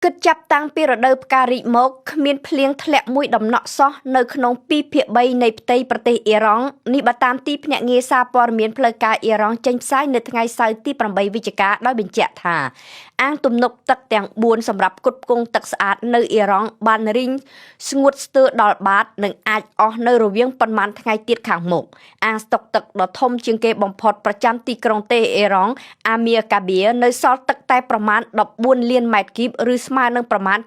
គិតចាប់តាំងពីរដូវផ្ការីកមកគ្មានភ្លៀងធ្លាក់មួយដំណក់សោះនៅក្នុង2ភាគ3នៃផ្ទៃប្រទេសអ៊ីរ៉ង់នេះបើតាមទីភ្នាក់ងារសារព័ត៌មានផ្លូវការអ៊ីរ៉ង់ចេញផ្សាយនៅថ្ងៃសៅរ៍ទី8វិច្ឆិកាដោយបញ្ជាក់ថាអាងទំនប់ទឹកទាំង4សម្រាប់ផ្គត់ផ្គង់ទឹកស្អាតនៅអ៊ីរ៉ង់បានរីងស្ងួតស្ទើរដល់បាតនិងអាចអស់នៅរវាងប៉ុន្មានថ្ងៃទៀតខាងមុខអាងស្តុកទឹកដ៏ធំជាងគេបំផុតប្រចាំទីក្រុងតេហេរ៉ង់អាមៀកាបៀនៅសល់ទឹកតែប្រមាណ14លានម៉ែត្រគីបឬស្មើនឹងប្រមាណ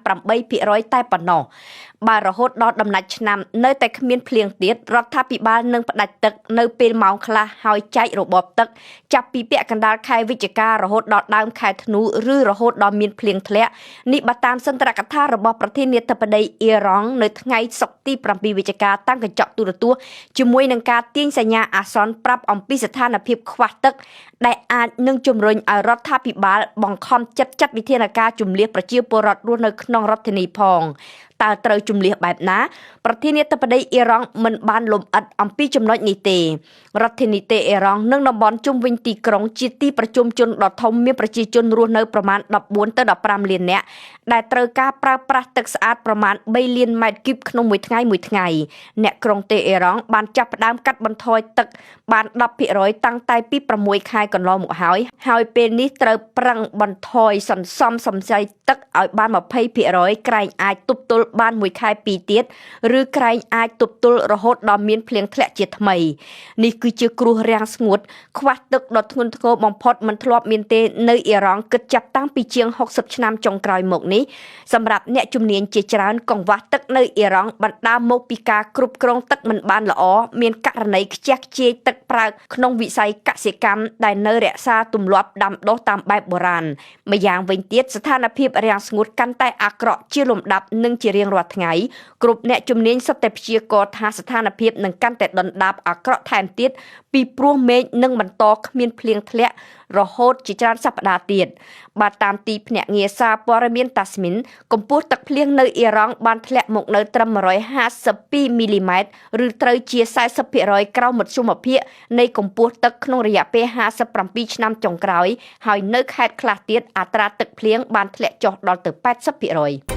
8% តែប៉ុណ្ណោះបើរហូតដល់ដំណាច់ឆ្នាំនៅតែគ្មានភ្លៀងទៀតរដ្ឋាភិបាលនឹងផ្តាច់ទឹកនៅពេលម៉ោងខ្លះហើយចែករបបទឹកចាប់ពីពាក់កណ្ដាលខែវិច្ឆិការហូតដល់ដើមខែធ្នូឬរហូតដល់មានភ្លៀងធ្លាក់នេះបើតាមសន្ទរកថារបស់ប្រធានាធិបតីអ៊ីរ៉ង់នៅថ្ងៃសុក្រទី7វិច្ឆិកាតាំងកញ្ចក់ទូរទស្សន៍ជាមួយនឹងការទាញសញ្ញាអាសន្នប្រាប់អំពីស្ថានភាពខ្វះទឹកដែលអាចនឹងជំរុញឲ្យរដ្ឋាភិបាលបង្ខំចិត្តចាត់វិធានការជំនះប្រជាពលរដ្ឋរស់នៅក្នុងរដ្ឋធានីផងតើត្រូវជំនះបែបណាប្រធានាធិបតីអ៊ីរ៉ង់មិនបានលំអិតអំពីចំណុចនេះទេរដ្ឋធានីតេហេរ៉ង់និងតំបន់ជុំវិញទីក្រុងជាទីប្រជុំជនដ៏ធំមានប្រជាជនរស់នៅប្រមាណ14ទៅ15លាននាក់ដែលត្រូវការប្រើប្រាស់ទឹកស្អាតប្រមាណ3លានម៉ែត្រគូបក្នុងមួយថ្ងៃអ្នកក្រុងតេហេរ៉ង់បានចាប់ផ្ដើមកាត់បន្ថយទឹកបាន 10% តាំងតែពី6ខែកន្លងមកហើយពេលនេះត្រូវប្រឹងបន្ថយសន្សំសំចៃទឹកឲ្យបាន 20% ក្រែងអាចទប់ទល់បានមួយខែ2ទៀតឬក្រែងអាចទប់ទល់រហូតដល់មានភ្លៀងធ្លាក់ជាថ្មីនេះគឺជាគ្រោះរាំងស្ងួតខ្វះទឹកដ៏ធ្ងន់ធ្ងរបំផុតមិនធ្លាប់មានទេនៅអ៊ីរ៉ង់គិតចាប់តាំងពីជាង60ឆ្នាំចុងក្រោយមកនេះសម្រាប់អ្នកជំនាញជាច្រើនកង្វះទឹកនៅអ៊ីរ៉ង់បណ្ដាលមកពីការគ្រប់គ្រងទឹកមិនបានល្អមានករណីខ្ជះខ្ជាយទឹកប្រើក្នុងវិស័យកសិកម្មដែលនៅរក្សាទម្លាប់ដាំដុះតាមបែបបុរាណម្យ៉ាងវិញទៀតស្ថានភាពរាំងស្ងួតកាន់តែអាក្រក់ជាលំដាប់និងជារៀងរាល់ថ្ងៃគ្រប់អ្នកជំនាញសុទ្ធតែព្យាករណ៍ថាស្ថានភាពនឹងកាន់តែដុនដាបអាក្រក់ថែមទៀតពីព្រោះមេឃនឹងបន្តគ្មានភ្លៀងធ្លាក់រហូតជាច្រើនសប្តាហ៍ទៀតបាទតាមទីភ្នាក់ងារសារព័ត៌មានតាស្មីនកម្ពស់ទឹកភ្លៀងនៅអ៊ីរ៉ង់បានធ្លាក់មកនៅត្រឹម152មីលីម៉ែត្រឬត្រូវជា 40% ក្រោមមធ្យមភាគនៃកម្ពស់ទឹកក្នុងរយៈពេល57ឆ្នាំចុងក្រោយហើយនៅខេត្តខ្លះទៀតអត្រាទឹកភ្លៀងបានធ្លាក់ចុះដល់ទៅ 80%